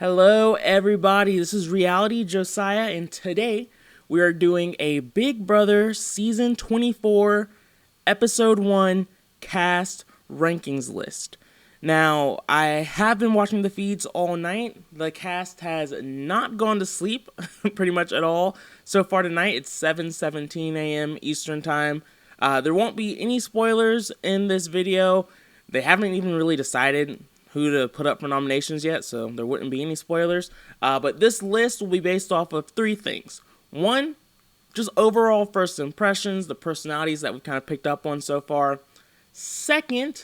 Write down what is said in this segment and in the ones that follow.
Hello, everybody. This is Reality Josiah, and today we are doing a Big Brother Season 24, Episode 1 cast rankings list. Now, I have been watching the feeds all night. The cast has not gone to sleep pretty much at all. So far tonight, it's 7:17 a.m. Eastern Time. There won't be any spoilers in this video. They haven't even really decided who to put up for nominations yet, so there wouldn't be any spoilers. But this list will be based off of three things. One, just overall first impressions, the personalities that we've kind of picked up on so far. Second,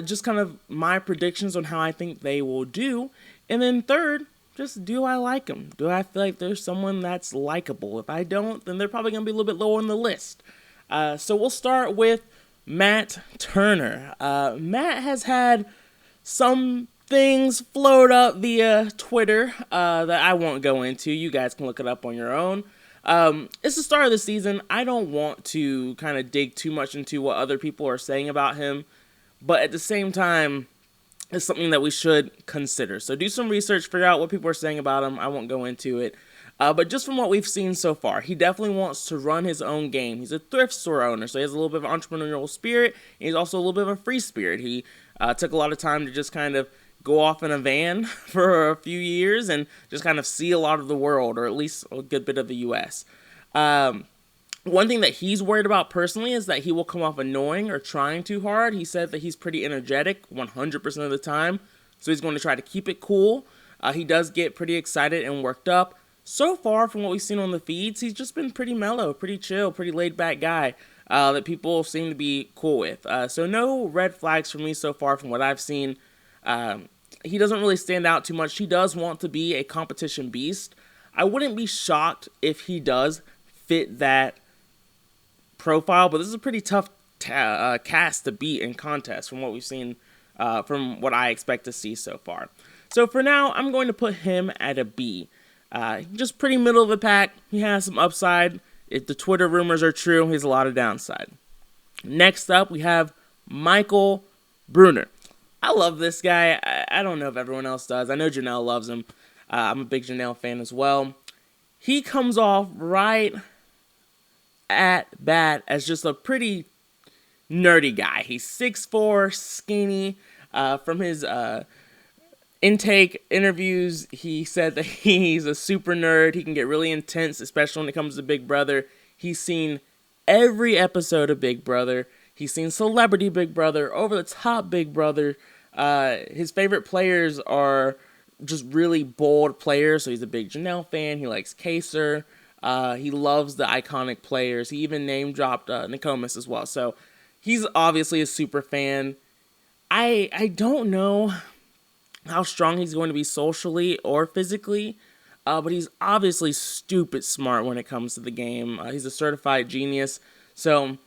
just kind of my predictions on how I think they will do. And then third, just do I like them? Do I feel like there's someone that's likable? If I don't, then they're probably going to be a little bit lower on the list. So we'll start with Matt Turner. Matt has had some things float up via Twitter that I won't go into. You guys can look it up on your own. It's the start of the season. I don't want to kind of dig too much into what other people are saying about him, but at the same time, it's something that we should consider. So do some research, figure out what people are saying about him. I won't go into it. But just from what we've seen so far, he definitely wants to run his own game. He's a thrift store owner, so he has a little bit of entrepreneurial spirit, and he's also a little bit of a free spirit. He took a lot of time to just kind of go off in a van for a few years and just kind of see a lot of the world, or at least a good bit of the U.S. One thing that he's worried about personally is that he will come off annoying or trying too hard. He said that he's pretty energetic 100% of the time, so he's going to try to keep it cool. He does get pretty excited and worked up. So far, from what we've seen on the feeds, he's just been pretty mellow, pretty chill, pretty laid-back guy that people seem to be cool with. So no red flags for me so far from what I've seen. He doesn't really stand out too much. He does want to be a competition beast. I wouldn't be shocked if he does fit that profile, but this is a pretty tough cast to beat in contest from what we've seen, from what I expect to see so far. So for now, I'm going to put him at a B. Just pretty middle of the pack. He has some upside. If the Twitter rumors are true, he has a lot of downside. Next up, we have Michael Bruner. I love this guy. I don't know if everyone else does. I know Janelle loves him. I'm a big Janelle fan as well. He comes off right at bat as just a pretty nerdy guy. He's 6'4", skinny. From his intake interviews, he said that he's a super nerd. He can get really intense, especially when it comes to Big Brother. He's seen every episode of Big Brother. He's seen Celebrity Big Brother, Over the Top Big Brother. His favorite players are just really bold players. So he's a big Janelle fan. He likes Kaser. He loves the iconic players. He even name dropped Nicomas as well. So he's obviously a super fan. I don't know how strong he's going to be socially or physically, but he's obviously stupid smart when it comes to the game. He's a certified genius, so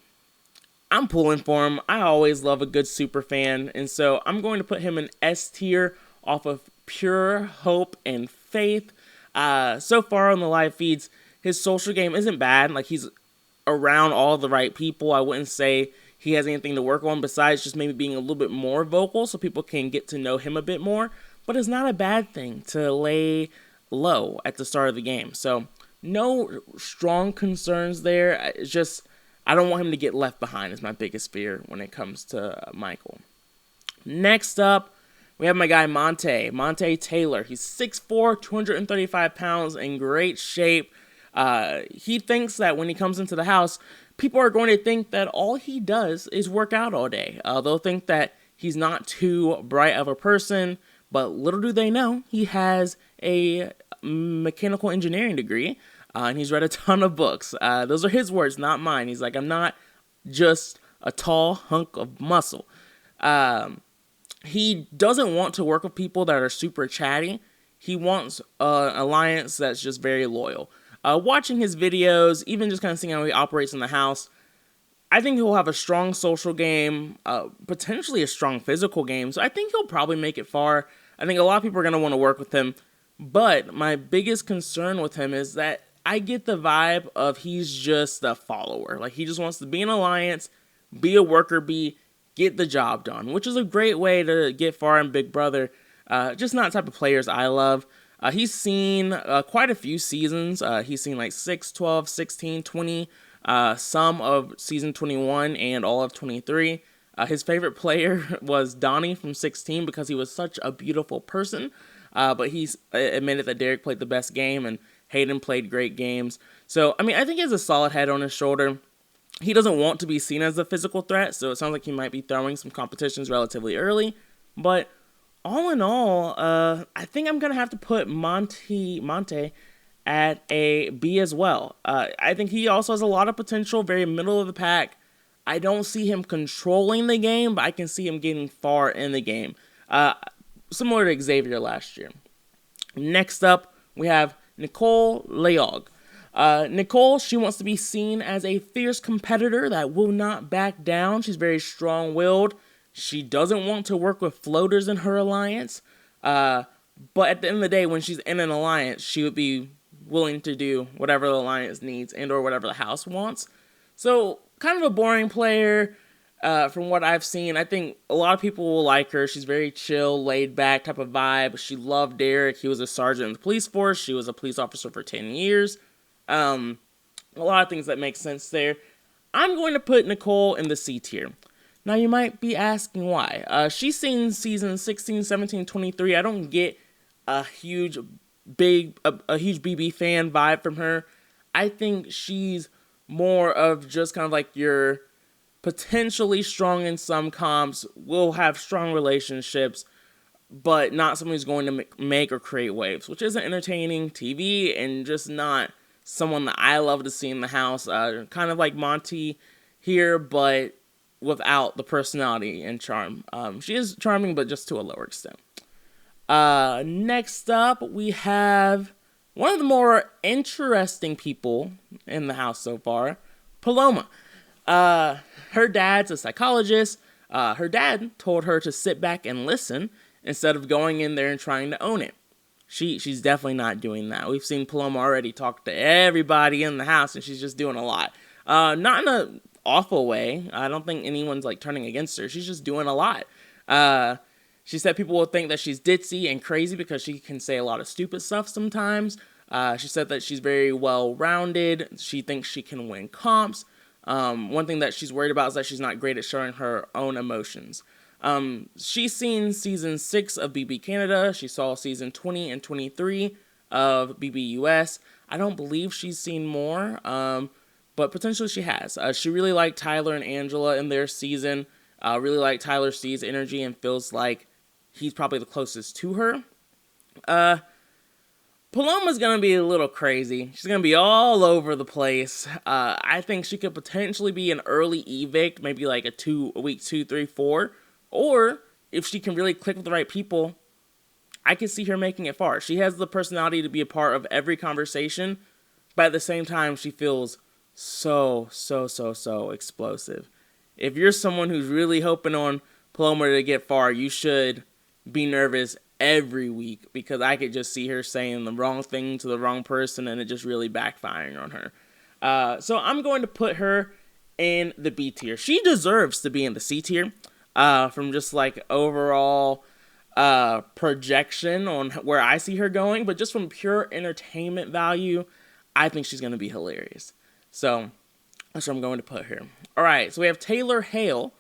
I'm pulling for him. I always love a good super fan, and so I'm going to put him in S tier off of pure hope and faith. So far on the live feeds, his social game isn't bad. Like, he's around all the right people. I wouldn't say he has anything to work on besides just maybe being a little bit more vocal so people can get to know him a bit more. But it's not a bad thing to lay low at the start of the game. So no strong concerns there. It's just I don't want him to get left behind is my biggest fear when it comes to Michael. Next up, we have my guy Monte Taylor. He's 6'4", 235 pounds, in great shape. He thinks that when he comes into the house, people are going to think that all he does is work out all day. They'll think that he's not too bright of a person, but little do they know, he has a mechanical engineering degree, and he's read a ton of books. Those are his words, not mine. He's like, I'm not just a tall hunk of muscle. He doesn't want to work with people that are super chatty. He wants an alliance that's just very loyal. Watching his videos, even just kind of seeing how he operates in the house, I think he'll have a strong social game, potentially a strong physical game. So I think he'll probably make it far. I think a lot of people are going to want to work with him. But my biggest concern with him is that I get the vibe of he's just a follower. Like, he just wants to be an alliance, be a worker bee, get the job done, which is a great way to get far in Big Brother. Just not the type of players I love. He's seen quite a few seasons. He's seen like 6, 12, 16, 20, some of season 21 and all of 23. His favorite player was Donnie from 16 because he was such a beautiful person. But he's admitted that Derek played the best game and Hayden played great games. So, I mean, I think he has a solid head on his shoulder. He doesn't want to be seen as a physical threat, so it sounds like he might be throwing some competitions relatively early. But all in all, I think I'm going to have to put Monte at a B as well. I think he also has a lot of potential, very middle of the pack. I don't see him controlling the game, but I can see him getting far in the game. Similar to Xavier last year. Next up, we have Nicole Leog. Nicole, she wants to be seen as a fierce competitor that will not back down. She's very strong-willed. She doesn't want to work with floaters in her alliance. But at the end of the day, when she's in an alliance, she would be willing to do whatever the alliance needs and or whatever the house wants. So, kind of a boring player. From what I've seen, I think a lot of people will like her. She's very chill, laid back type of vibe. She loved Derek. He was a sergeant in the police force. She was a police officer for 10 years. A lot of things that make sense there. I'm going to put Nicole in the C tier. Now, you might be asking why. She's seen season 16, 17, 23. I don't get a huge BB fan vibe from her. I think she's more of just kind of like your potentially strong in some comps, will have strong relationships, but not someone who's going to make or create waves, which isn't entertaining TV and just not someone that I love to see in the house. Kind of like Monte here, but without the personality and charm. She is charming, but just to a lower extent. Next up, we have one of the more interesting people in the house so far, Paloma. Her dad's a psychologist. Her dad told her to sit back and listen instead of going in there and trying to own it. She's definitely not doing that. We've seen Paloma already talk to everybody in the house, and she's just doing a lot. Not in an awful way. I don't think anyone's like turning against her. She's just doing a lot. She said people will think that she's ditzy and crazy because she can say a lot of stupid stuff sometimes. She said that she's very well-rounded. She thinks she can win comps. One thing that she's worried about is that she's not great at showing her own emotions. She's seen season 6 of BB Canada. She saw season 20 and 23 of BB US. I don't believe she's seen more, but potentially she has. She really liked Tyler and Angela in their season. Really liked Tyler C's energy and feels like he's probably the closest to her. Paloma's going to be a little crazy. She's going to be all over the place. I think she could potentially be an early evict, maybe like a week 2, 3, 4. Or if she can really click with the right people, I can see her making it far. She has the personality to be a part of every conversation, but at the same time, she feels so explosive. If you're someone who's really hoping on Paloma to get far, you should be nervous every week because I could just see her saying the wrong thing to the wrong person and it just really backfiring on her. So I'm going to put her in the B tier. She deserves to be in the C tier from just like overall projection on where I see her going, but just from pure entertainment value, I think she's going to be hilarious. So that's where I'm going to put her. All right, so we have Taylor Hale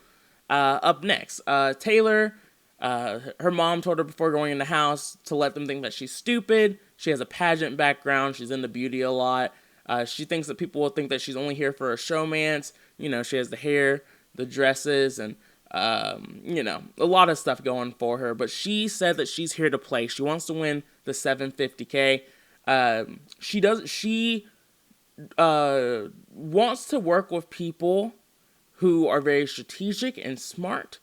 up next. Taylor, her mom told her before going in the house to let them think that she's stupid. She has a pageant background. She's into beauty a lot. She thinks that people will think that she's only here for a showmance. You know, she has the hair, the dresses, and, you know, a lot of stuff going for her. But she said that she's here to play. She wants to win the $750K. She wants to work with people who are very strategic and smart.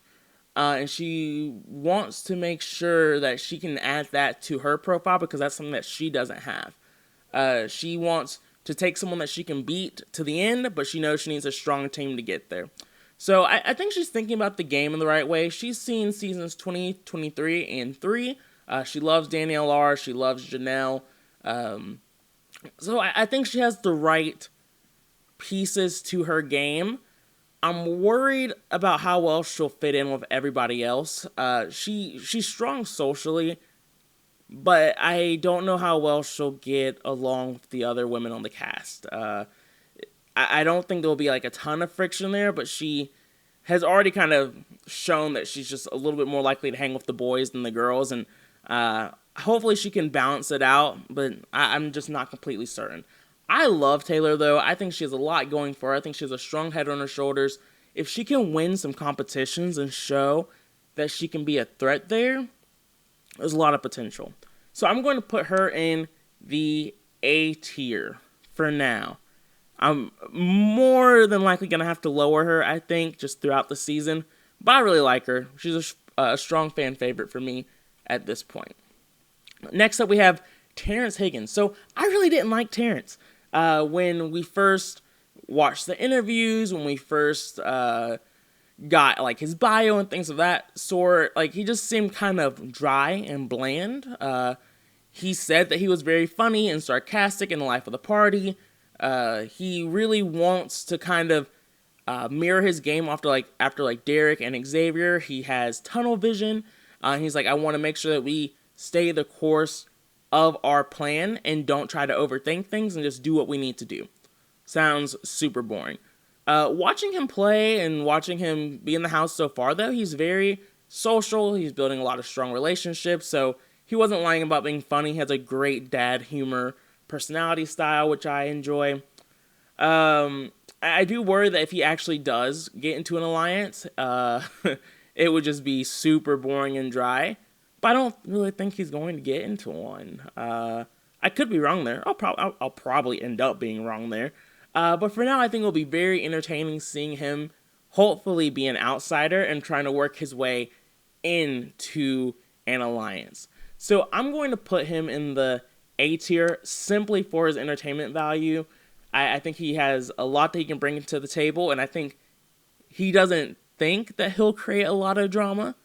And she wants to make sure that she can add that to her profile because that's something that she doesn't have. She wants to take someone that she can beat to the end, but she knows she needs a strong team to get there. So I think she's thinking about the game in the right way. She's seen seasons 20, 23, and 3. She loves Danielle R. She loves Janelle. So I think she has the right pieces to her game, I'm worried about how well she'll fit in with everybody else. She's strong socially, but I don't know how well she'll get along with the other women on the cast. I don't think there'll be like a ton of friction there, but she has already kind of shown that she's just a little bit more likely to hang with the boys than the girls, and hopefully she can balance it out, but I'm just not completely certain. I love Taylor, though. I think she has a lot going for her. I think she has a strong head on her shoulders. If she can win some competitions and show that she can be a threat there, there's a lot of potential. So I'm going to put her in the A tier for now. I'm more than likely going to have to lower her, I think, just throughout the season. But I really like her. She's a strong fan favorite for me at this point. Next up, we have Terrence Higgins. So I really didn't like Terrence. When we first watched the interviews, when we first got like his bio and things of that sort, like he just seemed kind of dry and bland. He said that he was very funny and sarcastic in the life of the party. He really wants to kind of mirror his game after Derek and Xavier. He has tunnel vision. He's like, I want to make sure that we stay the course of our plan and don't try to overthink things and just do what we need to do. Sounds super boring. Watching him play and watching him be in the house so far, though, he's very social. He's building a lot of strong relationships, so he wasn't lying about being funny. He has a great dad humor personality style, which I enjoy. I do worry that if he actually does get into an alliance, it would just be super boring and dry. But I don't really think he's going to get into one. I could be wrong there. I'll probably end up being wrong there. But for now, I think it'll be very entertaining seeing him hopefully be an outsider and trying to work his way into an alliance. So I'm going to put him in the A tier simply for his entertainment value. I think he has a lot that he can bring to the table, and I think he doesn't think that he'll create a lot of drama,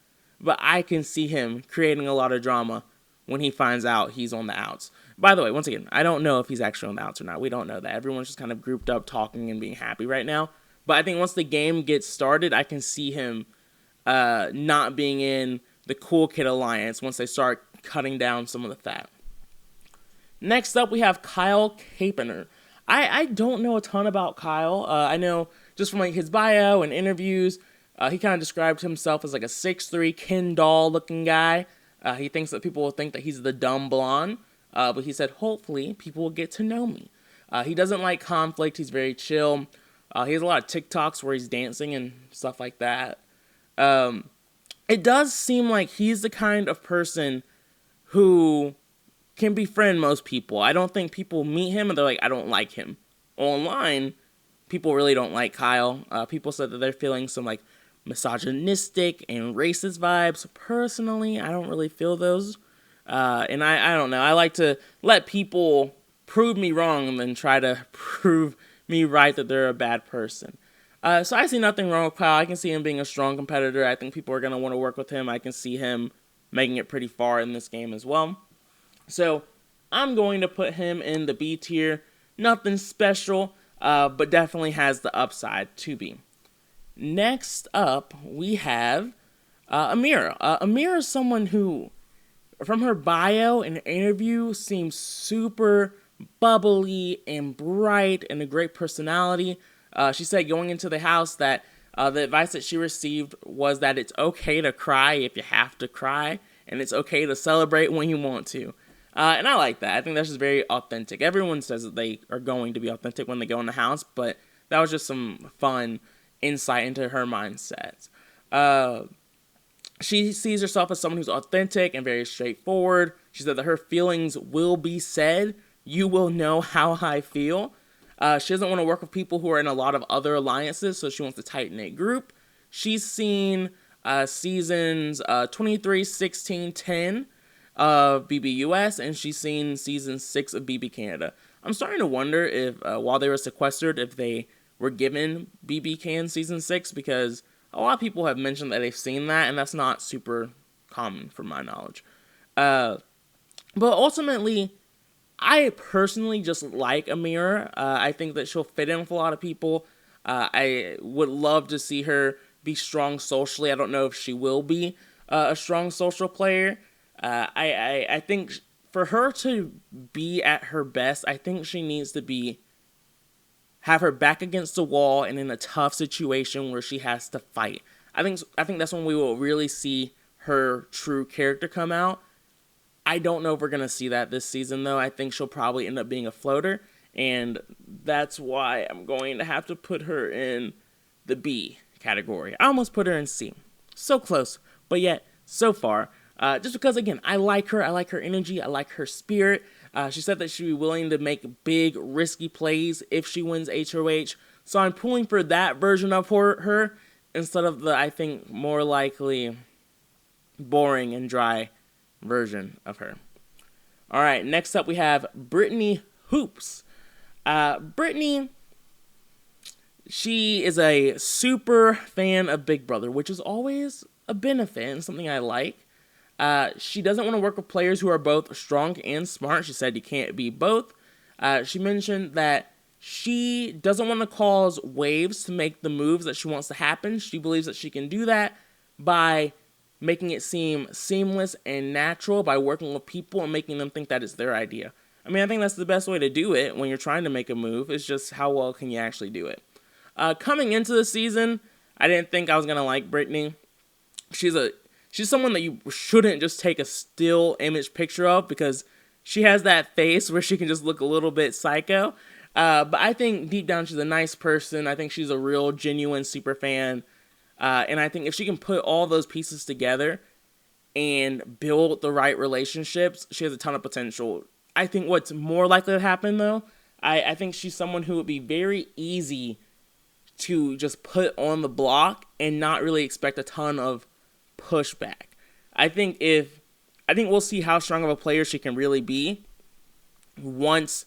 but I can see him creating a lot of drama when he finds out he's on the outs. By the way, once again, I don't know if he's actually on the outs or not. We don't know that. Everyone's just kind of grouped up talking and being happy right now. But I think once the game gets started, I can see him not being in the Cool Kid Alliance once they start cutting down some of the fat. Next up, we have Kyle Capener. I don't know a ton about Kyle. I know just from his bio and interviews, he kind of described himself as like a 6'3" Ken doll looking guy. He thinks that people will think that he's the dumb blonde, but he said, hopefully, people will get to know me. He doesn't like conflict. He's very chill. He has a lot of TikToks where he's dancing and stuff like that. It does seem like he's the kind of person who can befriend most people. I don't think people meet him and they're like, I don't like him. Online, people really don't like Kyle. People said that they're feeling some like misogynistic and racist vibes. Personally, I don't really feel those. And I don't know. I like to let people prove me wrong and then try to prove me right that they're a bad person. So I see nothing wrong with Kyle. I can see him being a strong competitor. I think people are going to want to work with him. I can see him making it pretty far in this game as well. So I'm going to put him in the B tier. Nothing special, but definitely has the upside to be. Next up, we have Amira. Amira is someone who, from her bio and interview, seems super bubbly and bright and a great personality. She said going into the house that the advice that she received was that it's okay to cry if you have to cry, and it's okay to celebrate when you want to. And I like that. I think that's just very authentic. Everyone says that they are going to be authentic when they go in the house, but that was just some fun insight into her mindset. She sees herself as someone who's authentic and very straightforward. She said that her feelings will be said. You will know how I feel. She doesn't want to work with people who are in a lot of other alliances, so she wants a tight-knit group. She's seen seasons 23, 16, 10 of BBUS, and she's seen season 6 of BB Canada. I'm starting to wonder if, while they were sequestered, if they were given BB Can season 6, because a lot of people have mentioned that they've seen that, and that's not super common from my knowledge. But ultimately, I personally just like Amira. I think that she'll fit in with a lot of people. I would love to see her be strong socially. I don't know if she will be a strong social player. I think for her to be at her best, I think she needs to have her back against the wall and in a tough situation where she has to fight. I think that's when we will really see her true character come out. I don't know if we're going to see that this season, though. I think she'll probably end up being a floater, and that's why I'm going to have to put her in the B category. I almost put her in C. So close, but yet so far. Just because, again, I like her. I like her energy. I like her spirit. She said that she'd be willing to make big, risky plays if she wins HOH. So I'm pulling for that version of her instead of the, I think, more likely boring and dry version of her. All right, next up we have Brittany Hoops. Brittany, she is a super fan of Big Brother, which is always a benefit and something I like. She doesn't want to work with players who are both strong and smart. She said you can't be both. She mentioned that she doesn't want to cause waves to make the moves that she wants to happen. She believes that she can do that by making it seem seamless and natural, by working with people and making them think that it's their idea. I mean, I think that's the best way to do it when you're trying to make a move. It's just how well can you actually do it. Coming into the season, I didn't think I was going to like Brittany. She's someone that you shouldn't just take a still image picture of because she has that face where she can just look a little bit psycho. But I think deep down she's a nice person. I think she's a real, genuine super fan. And I think if she can put all those pieces together and build the right relationships, she has a ton of potential. I think what's more likely to happen, though, I think she's someone who would be very easy to just put on the block and not really expect a ton of pushback. I think we'll see how strong of a player she can really be once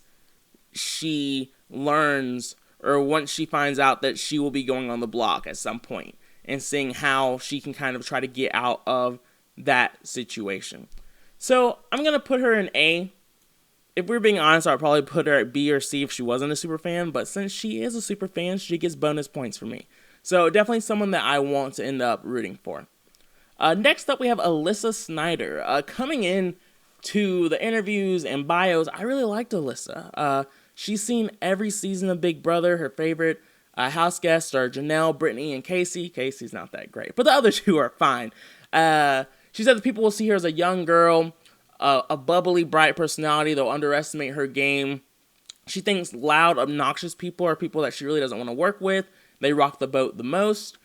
she learns or once she finds out that she will be going on the block at some point and seeing how she can kind of try to get out of that situation. So I'm going to put her in A. If we're being honest, I'd probably put her at B or C if she wasn't a super fan, but since she is a super fan, she gets bonus points for me. So definitely someone that I want to end up rooting for. Next up, we have Alyssa Snyder. Coming in to the interviews and bios, I really liked Alyssa. She's seen every season of Big Brother. Her favorite house guests are Janelle, Brittany, and Casey. Casey's not that great, but the other two are fine. She said that people will see her as a young girl, a bubbly, bright personality. They'll underestimate her game. She thinks loud, obnoxious people are people that she really doesn't want to work with. They rock the boat the most.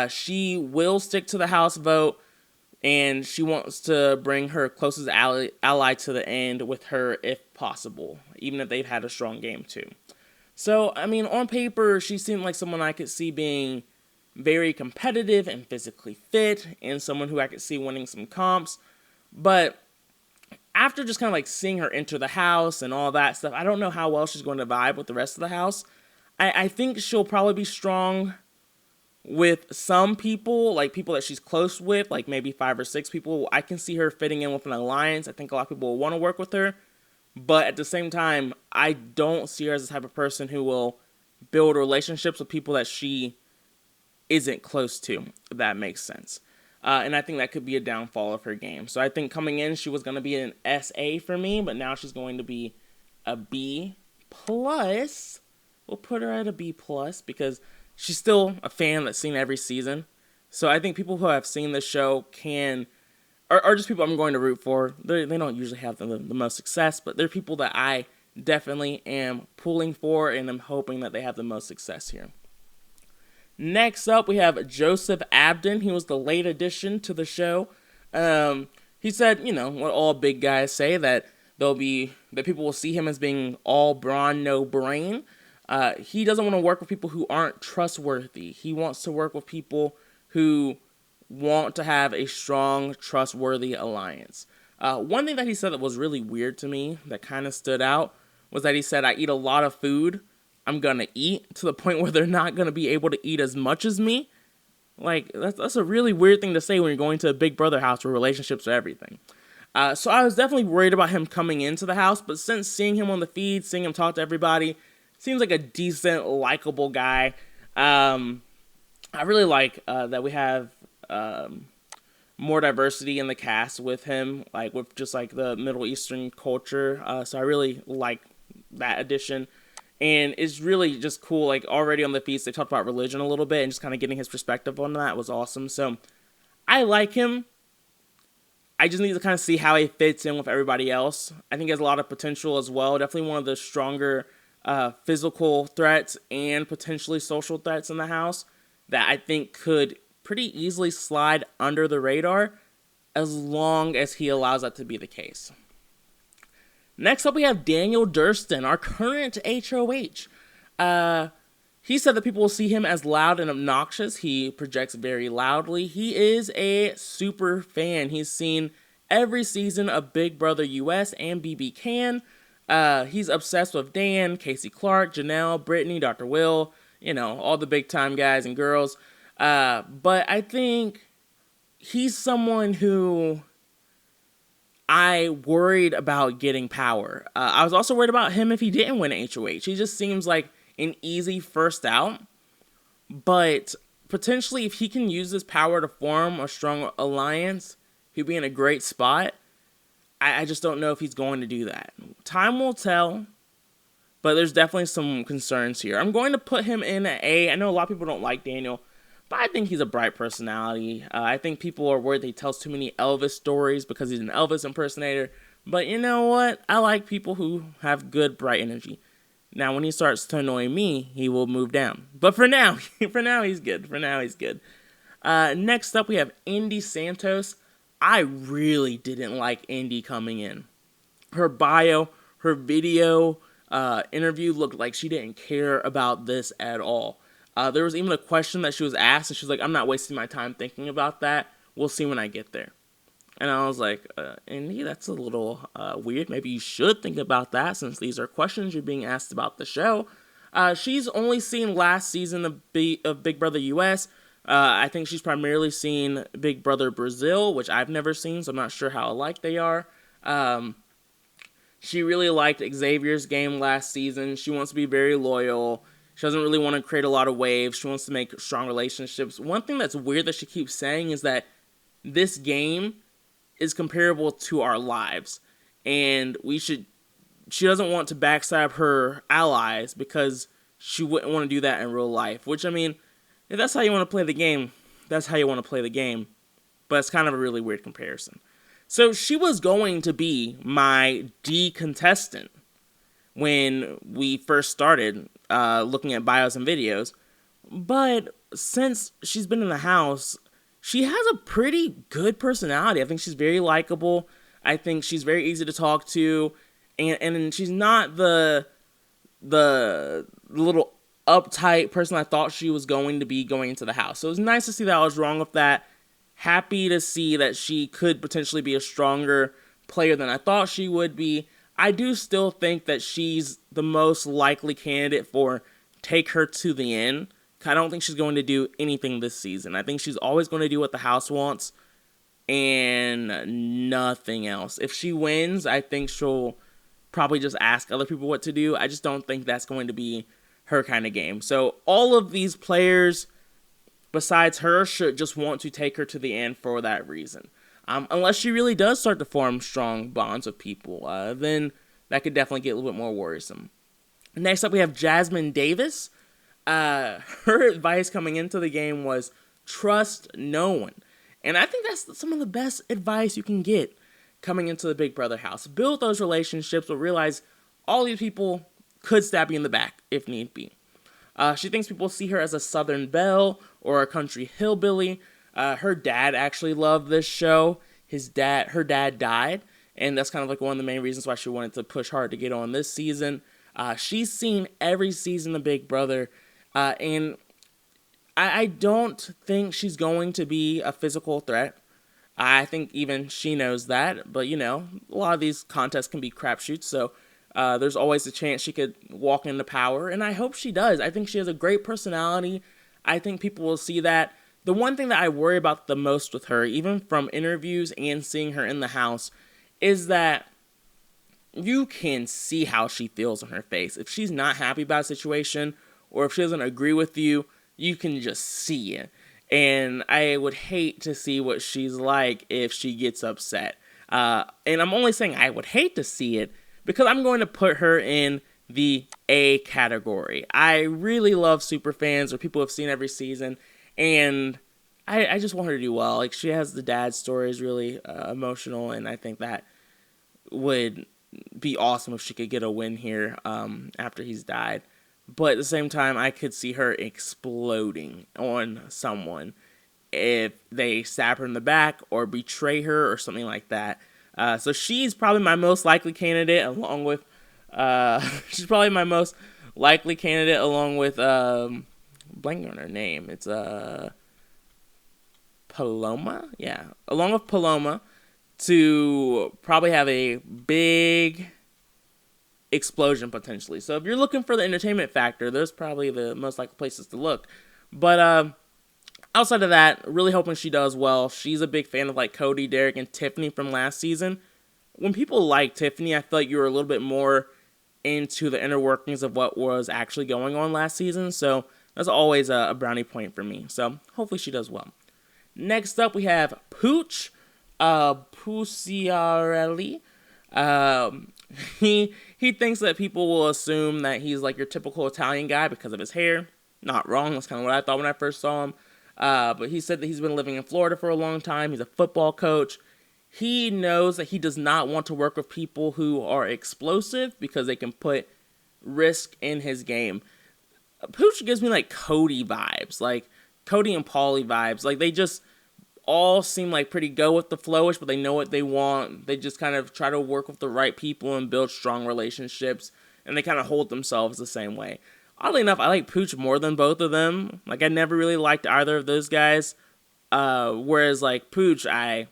She will stick to the house vote, and she wants to bring her closest ally to the end with her if possible, even if they've had a strong game too. So, I mean, on paper, she seemed like someone I could see being very competitive and physically fit, and someone who I could see winning some comps. But after just kind of like seeing her enter the house and all that stuff, I don't know how well she's going to vibe with the rest of the house. I think she'll probably be strong with some people, like people that she's close with, like maybe 5 or 6 people. I can see her fitting in with an alliance. I think a lot of people will want to work with her. But at the same time, I don't see her as the type of person who will build relationships with people that she isn't close to, if that makes sense. And I think that could be a downfall of her game. So I think coming in, she was going to be an SA for me, but now she's going to be a B+. We'll put her at a B+, because she's still a fan that's seen every season. So I think people who have seen the show are just people I'm going to root for. They don't usually have the most success, but they're people that I definitely am pulling for, and I'm hoping that they have the most success here. Next up, we have Joseph Abden. He was the late addition to the show. He said, what all big guys say, that people will see him as being all brawn, no brain. He doesn't want to work with people who aren't trustworthy. He wants to work with people who want to have a strong, trustworthy alliance. One thing that he said that was really weird to me, that kind of stood out, was that he said, I eat a lot of food I'm going to eat, to the point where they're not going to be able to eat as much as me. Like, that's a really weird thing to say when you're going to a Big Brother house where relationships are everything. So I was definitely worried about him coming into the house, but since seeing him on the feed, seeing him talk to everybody, seems like a decent, likable guy. I really like that we have more diversity in the cast with him, like with just like the Middle Eastern culture. So I really like that addition. And it's really just cool. Like already on the feast, they talked about religion a little bit, and just kind of getting his perspective on that was awesome. So I like him. I just need to kind of see how he fits in with everybody else. I think he has a lot of potential as well. Definitely one of the stronger physical threats and potentially social threats in the house that I think could pretty easily slide under the radar as long as he allows that to be the case. Next up, we have Daniel Durston, our current HOH. He said that people will see him as loud and obnoxious. He projects very loudly. He is a super fan. He's seen every season of Big Brother US and BB Can. He's obsessed with Dan, Casey Clark, Janelle, Brittany, Dr. Will, all the big time guys and girls. But I think he's someone who I worried about getting power. I was also worried about him if he didn't win HOH. He just seems like an easy first out. But potentially, if he can use this power to form a strong alliance, he'd be in a great spot. I just don't know if he's going to do that. Time will tell, but there's definitely some concerns here. I'm going to put him in at A. I know a lot of people don't like Daniel, but I think he's a bright personality. I think people are worried that he tells too many Elvis stories because he's an Elvis impersonator. But you know what? I like people who have good, bright energy. Now, when he starts to annoy me, he will move down. But for now, he's good. Next up, we have Indy Santos. I really didn't like Indy coming in. Her bio, her video interview looked like she didn't care about this at all. There was even a question that she was asked, and she was like, I'm not wasting my time thinking about that. We'll see when I get there. And I was like, Indy, that's a little weird. Maybe you should think about that since these are questions you're being asked about the show. She's only seen last season of Big Brother US. I think she's primarily seen Big Brother Brazil, which I've never seen, so I'm not sure how alike they are. She really liked Xavier's game last season. She wants to be very loyal. She doesn't really want to create a lot of waves. She wants to make strong relationships. One thing that's weird that she keeps saying is that this game is comparable to our lives, and she doesn't want to backstab her allies because she wouldn't want to do that in real life, which, I mean, if that's how you want to play the game, that's how you want to play the game, but it's kind of a really weird comparison. So she was going to be my D contestant when we first started looking at bios and videos, but since she's been in the house, she has a pretty good personality. I think she's very likable. I think she's very easy to talk to. And she's not the little uptight person I thought she was going to be going into the house. So it was nice to see that I was wrong with that. Happy to see that she could potentially be a stronger player than I thought she would be. I do still think that she's the most likely candidate for take her to the end. I don't think she's going to do anything this season. I think she's always going to do what the house wants and nothing else. If she wins, I think she'll probably just ask other people what to do. I just don't think that's going to be her kind of game. So all of these players besides her should just want to take her to the end for that reason. Unless she really does start to form strong bonds with people, then that could definitely get a little bit more worrisome. Next up, we have Jasmine Davis. Her advice coming into the game was trust no one. And I think that's some of the best advice you can get coming into the Big Brother house. Build those relationships, but realize all these people could stab you in the back if need be. She thinks people see her as a Southern belle or a country hillbilly. Her dad actually loved this show. Her dad died, and that's kind of like one of the main reasons why she wanted to push hard to get on this season. She's seen every season of Big Brother, and I don't think she's going to be a physical threat. I think even she knows that, but a lot of these contests can be crapshoots, so there's always a chance she could walk into power, and I hope she does. I think she has a great personality. I think people will see that. The one thing that I worry about the most with her, even from interviews and seeing her in the house, is that you can see how she feels on her face. If she's not happy about a situation, or if she doesn't agree with you, you can just see it. And I would hate to see what she's like if she gets upset. And I'm only saying I would hate to see it because I'm going to put her in the A category. I really love superfans or people who have seen every season, and I just want her to do well. Like, she has the dad story is really emotional, and I think that would be awesome if she could get a win here after he's died. But at the same time, I could see her exploding on someone if they stab her in the back or betray her or something like that. So she's probably my most likely candidate, along with blanking on her name. It's Paloma, yeah, along with Paloma, to probably have a big explosion potentially. So if you're looking for the entertainment factor, those probably the most likely places to look. But outside of that, really hoping she does well. She's a big fan of like Cody, Derek, and Tiffany from last season. When people like Tiffany, I feel like you were a little bit more into the inner workings of what was actually going on last season. So that's always a brownie point for me. So hopefully she does well. Next up, we have Pooch Pucciarelli. He thinks that people will assume that he's like your typical Italian guy because of his hair. Not wrong. That's kind of what I thought when I first saw him. But he said that he's been living in Florida for a long time. He's a football coach. He knows that he does not want to work with people who are explosive because they can put risk in his game. Pooch gives me like Cody vibes, like Cody and Paulie vibes. Like, they just all seem like pretty go with the flowish, but they know what they want. They just kind of try to work with the right people and build strong relationships, and they kind of hold themselves the same way. Oddly enough, I like Pooch more than both of them. Like, I never really liked either of those guys, whereas like Pooch, I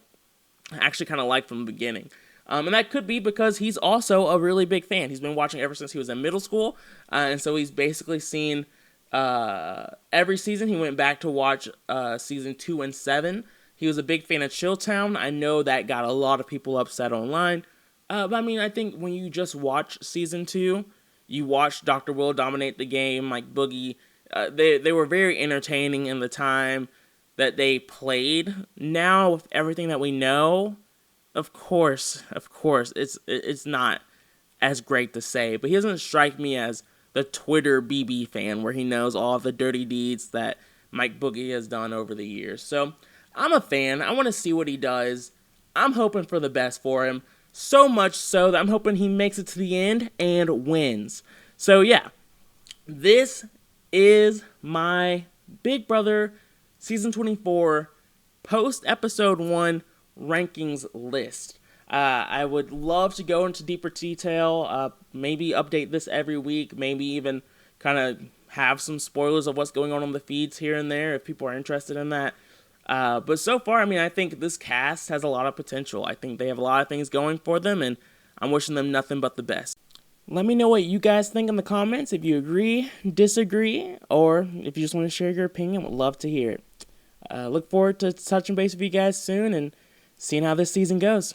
actually kind of liked from the beginning. And that could be because he's also a really big fan. He's been watching ever since he was in middle school, and so he's basically seen every season. He went back to watch season 2 and 7. He was a big fan of Chilltown. I know that got a lot of people upset online. But I mean, I think when you just watch season 2, you watch Dr. Will dominate the game, Mike Boogie. They were very entertaining in the time that they played. Now, with everything that we know, of course, it's not as great to say. But he doesn't strike me as the Twitter BB fan where he knows all of the dirty deeds that Mike Boogie has done over the years. So I'm a fan. I want to see what he does. I'm hoping for the best for him. So much so that I'm hoping he makes it to the end and wins. So yeah, this is my Big Brother Season 24 post-Episode 1 rankings list. I would love to go into deeper detail, maybe update this every week, maybe even kind of have some spoilers of what's going on the feeds here and there if people are interested in that. But so far, I mean, I think this cast has a lot of potential. I think they have a lot of things going for them, and I'm wishing them nothing but the best. Let me know what you guys think in the comments, if you agree, disagree, or if you just want to share your opinion. Would love to hear it. Look forward to touching base with you guys soon and seeing how this season goes.